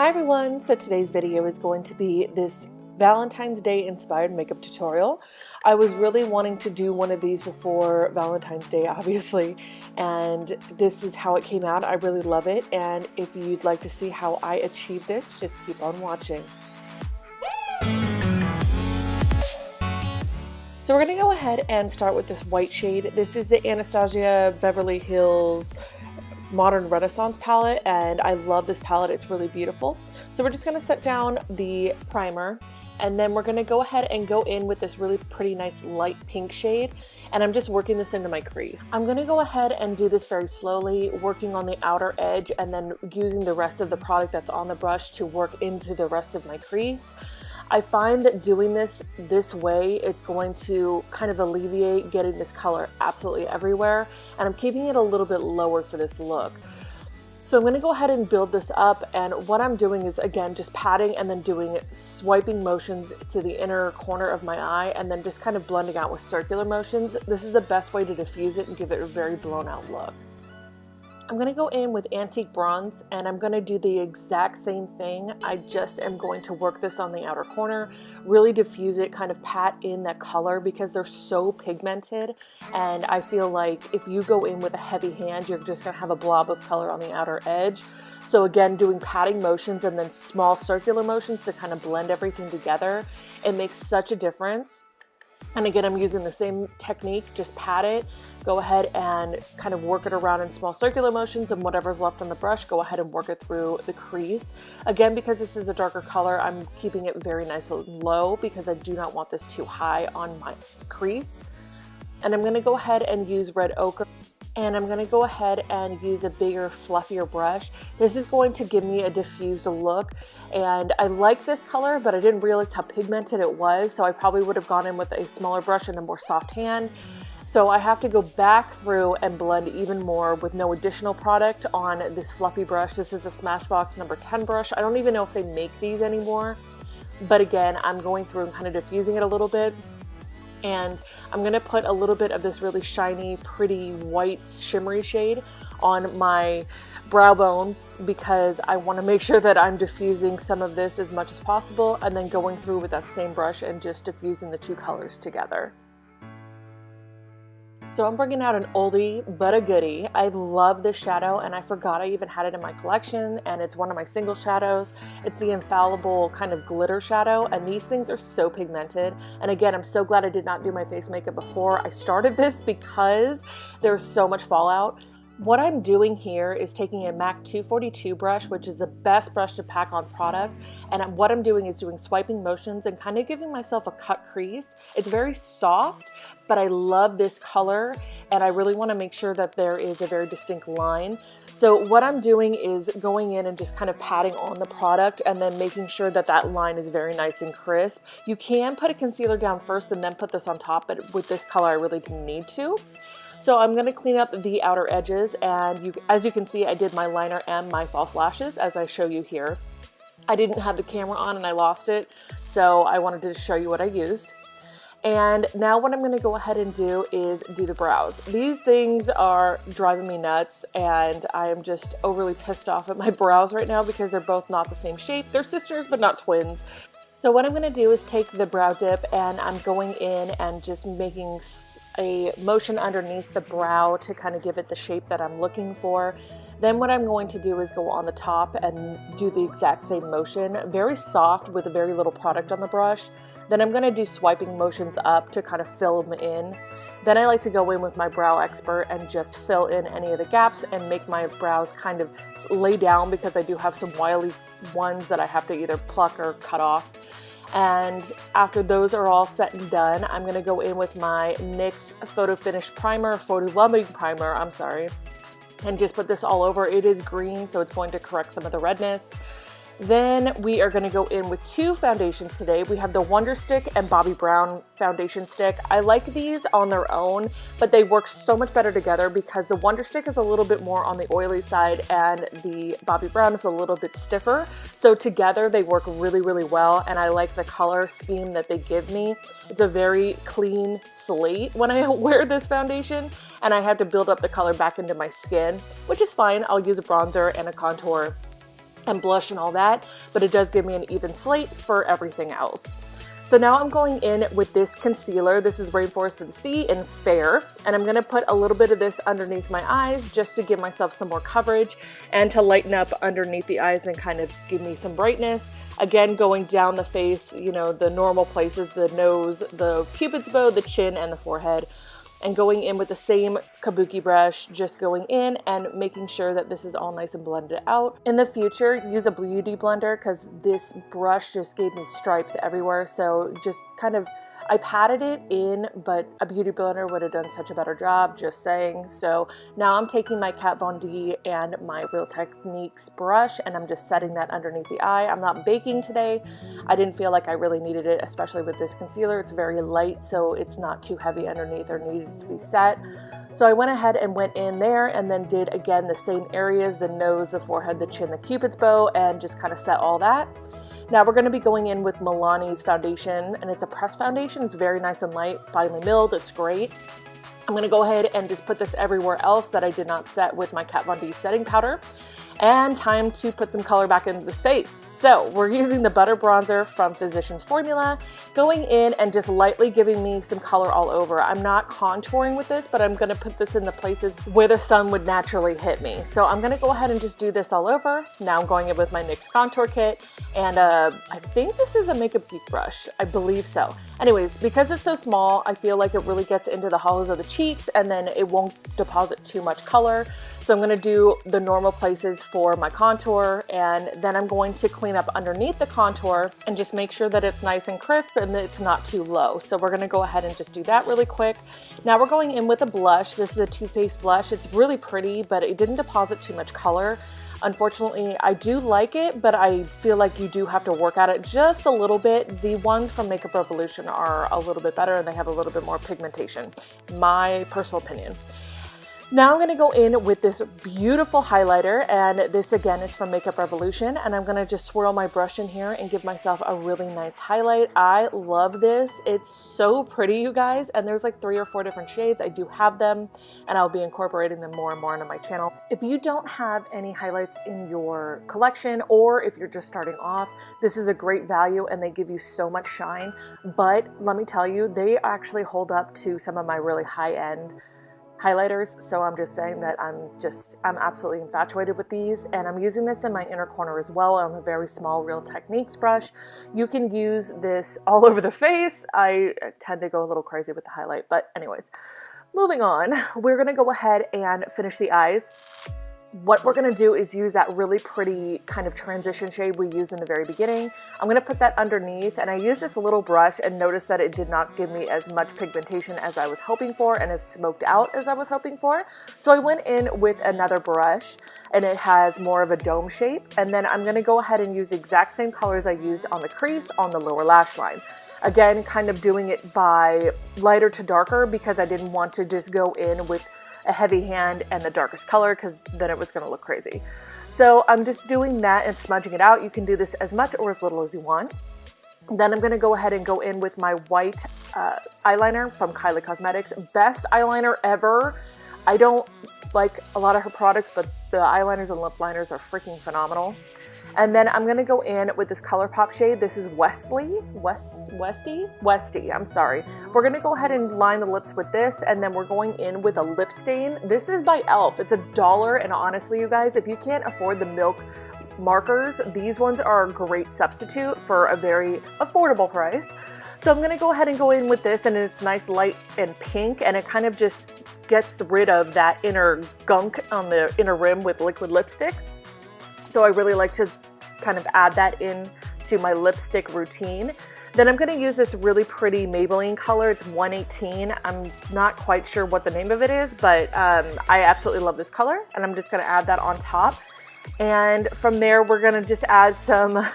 Hi everyone, so today's video is going to be this Valentine's Day inspired makeup tutorial. I was really wanting to do one of these before Valentine's Day, obviously, and this is how it came out. I really love it, and if you'd like to see how I achieve this, just keep on watching. So we're going to go ahead and start with this white shade. This is the Anastasia Beverly Hills Modern Renaissance palette, and I love this palette. It's really beautiful. So we're just going to set down the primer, and then we're going to go ahead and go in with this really pretty nice light pink shade, and I'm just working this into my crease. I'm going to go ahead and do this very slowly, working on the outer edge and then using the rest of the product that's on the brush to work into the rest of my crease. I find that doing this way, it's going to kind of alleviate getting this color absolutely everywhere, and I'm keeping it a little bit lower for this look. So I'm going to go ahead and build this up, and what I'm doing is, again, just patting and then doing swiping motions to the inner corner of my eye, and then just kind of blending out with circular motions. This is the best way to diffuse it and give it a very blown out look. I'm going to go in with Antique Bronze, and I'm going to do the exact same thing. I just am going to work this on the outer corner, really diffuse it, kind of pat in that color because they're so pigmented, and I feel like if you go in with a heavy hand, you're just going to have a blob of color on the outer edge. So again, doing patting motions and then small circular motions to kind of blend everything together, it makes such a difference. And again, I'm using the same technique, just pat it, go ahead and kind of work it around in small circular motions, and whatever's left on the brush, go ahead and work it through the crease. Again, because this is a darker color, I'm keeping it very nice and low because I do not want this too high on my crease. And I'm gonna go ahead and use red ochre. And I'm going to go ahead and use a bigger, fluffier brush. This is going to give me a diffused look, and I like this color, but I didn't realize how pigmented it was, so I probably would have gone in with a smaller brush and a more soft hand. So I have to go back through and blend even more with no additional product on this fluffy brush. This is a Smashbox number 10 brush. I don't even know if they make these anymore, but again, I'm going through and kind of diffusing it a little bit. And I'm going to put a little bit of this really shiny, pretty white shimmery shade on my brow bone because I want to make sure that I'm diffusing some of this as much as possible, and then going through with that same brush and just diffusing the two colors together. So I'm bringing out an oldie but a goodie. I love this shadow, and I forgot I even had it in my collection, and it's one of my single shadows. It's the Infallible kind of glitter shadow, and these things are so pigmented. And again, I'm so glad I did not do my face makeup before I started this because there's so much fallout. What I'm doing here is taking a MAC 242 brush, which is the best brush to pack on product, and what I'm doing is doing swiping motions and kind of giving myself a cut crease. It's very soft, but I love this color, and I really want to make sure that there is a very distinct line. So what I'm doing is going in and just kind of patting on the product and then making sure that that line is very nice and crisp. You can put a concealer down first and then put this on top, but with this color I really didn't need to. So I'm going to clean up the outer edges, and as you can see, I did my liner and my false lashes as I show you here. I didn't have the camera on and I lost it, so I wanted to show you what I used. And now what I'm going to go ahead and do is do the brows. These things are driving me nuts, and I am just overly pissed off at my brows right now because they're both not the same shape. They're sisters but not twins. So what I'm going to do is take the brow dip, and I'm going in and just making a motion underneath the brow to kind of give it the shape that I'm looking for. Then what I'm going to do is go on the top and do the exact same motion, very soft with very little product on the brush. Then I'm going to do swiping motions up to kind of fill them in. Then I like to go in with my brow expert and just fill in any of the gaps and make my brows kind of lay down because I do have some wily ones that I have to either pluck or cut off. And after those are all set and done, I'm going to go in with my NYX Photo Finish Primer, Photo Loving Primer, I'm sorry, and just put this all over. It is green, so it's going to correct some of the redness. Then we are going to go in with two foundations today. We have the Wonder Stick and Bobbi Brown foundation stick. I like these on their own, but they work so much better together because the Wonder Stick is a little bit more on the oily side and the Bobbi Brown is a little bit stiffer. So together they work really, really well, and I like the color scheme that they give me. It's a very clean slate when I wear this foundation, and I have to build up the color back into my skin, which is fine. I'll use a bronzer and a contour and blush and all that, but it does give me an even slate for everything else. So now I'm going in with this concealer. This is Rainforest of the Sea in Fair, and I'm gonna put a little bit of this underneath my eyes just to give myself some more coverage and to lighten up underneath the eyes and kind of give me some brightness. Again, going down the face, you know, the normal places, the nose, the cupid's bow, the chin, and the forehead. And going in with the same kabuki brush, just going in and making sure that this is all nice and blended out. In the future, use a beauty blender because this brush just gave me stripes everywhere. So just kind of, I patted it in, but a beauty blender would have done such a better job, just saying. So now I'm taking my Kat Von D and my Real Techniques brush, and I'm just setting that underneath the eye. I'm not baking today. I didn't feel like I really needed it, especially with this concealer. It's very light, so it's not too heavy underneath or needed to be set. So I went ahead and went in there and then did, again, the same areas, the nose, the forehead, the chin, the cupid's bow, and just kind of set all that. Now we're going to be going in with Milani's foundation, and it's a pressed foundation. It's very nice and light, finely milled. It's great. I'm going to go ahead and just put this everywhere else that I did not set with my Kat Von D setting powder. And time to put some color back into this face. So we're using the Butter Bronzer from Physicians Formula, going in and just lightly giving me some color all over. I'm not contouring with this, but I'm gonna put this in the places where the sun would naturally hit me. So I'm gonna go ahead and just do this all over. Now I'm going in with my NYX Contour Kit, and I think this is a Makeup Geek brush. I believe so. Anyways, because it's so small, I feel like it really gets into the hollows of the cheeks, and then it won't deposit too much color. So I'm gonna do the normal places for my contour, and then I'm going to clean up underneath the contour and just make sure that it's nice and crisp and that it's not too low. So we're gonna go ahead and just do that really quick. Now we're going in with a blush. This is a Too Faced blush. It's really pretty, but it didn't deposit too much color. Unfortunately, I do like it, but I feel like you do have to work at it just a little bit. The ones from Makeup Revolution are a little bit better and they have a little bit more pigmentation, my personal opinion. Now I'm going to go in with this beautiful highlighter, and this again is from Makeup Revolution, and I'm going to just swirl my brush in here and give myself a really nice highlight. I love this. It's so pretty, you guys, and there's like 3 or 4 different shades. I do have them, and I'll be incorporating them more and more into my channel. If you don't have any highlights in your collection, or if you're just starting off, this is a great value and they give you so much shine, but let me tell you, they actually hold up to some of my really high-end highlighters. So I'm just saying that I'm absolutely infatuated with these, and I'm using this in my inner corner as well on a very small Real Techniques brush. You can use this all over the face. I tend to go a little crazy with the highlight, but anyways, moving on, we're gonna go ahead and finish the eyes. What we're gonna do is use that really pretty kind of transition shade we used in the very beginning. I'm gonna put that underneath, and I used this little brush and noticed that it did not give me as much pigmentation as I was hoping for and as smoked out as I was hoping for. So I went in with another brush, and it has more of a dome shape. And then I'm gonna go ahead and use the exact same colors I used on the crease on the lower lash line. Again, kind of doing it by lighter to darker because I didn't want to just go in with a heavy hand and the darkest color because then it was going to look crazy. So I'm just doing that and smudging it out. You can do this as much or as little as you want. Then I'm going to go ahead and go in with my white eyeliner from Kylie Cosmetics. Best eyeliner ever. I don't like a lot of her products, but the eyeliners and lip liners are freaking phenomenal. And then I'm gonna go in with this ColourPop shade. This is Westy, I'm sorry. We're gonna go ahead and line the lips with this, and then we're going in with a lip stain. This is by e.l.f. It's $1, and honestly, you guys, if you can't afford the Milk markers, these ones are a great substitute for a very affordable price. So I'm gonna go ahead and go in with this, and it's nice light and pink, and it kind of just gets rid of that inner gunk on the inner rim with liquid lipsticks. So I really like to kind of add that in to my lipstick routine. Then I'm going to use this really pretty Maybelline color. It's 118. I'm not quite sure what the name of it is, but I absolutely love this color, and I'm just going to add that on top. And from there, we're going to just add some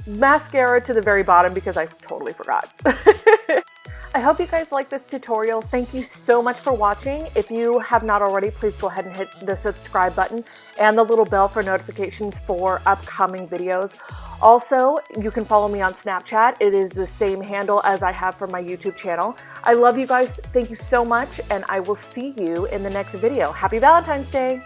mascara to the very bottom because I totally forgot. I hope you guys like this tutorial. Thank you so much for watching. If you have not already, please go ahead and hit the subscribe button and the little bell for notifications for upcoming videos. Also, you can follow me on Snapchat. It is the same handle as I have for my YouTube channel. I love you guys. Thank you so much, and I will see you in the next video. Happy Valentine's Day!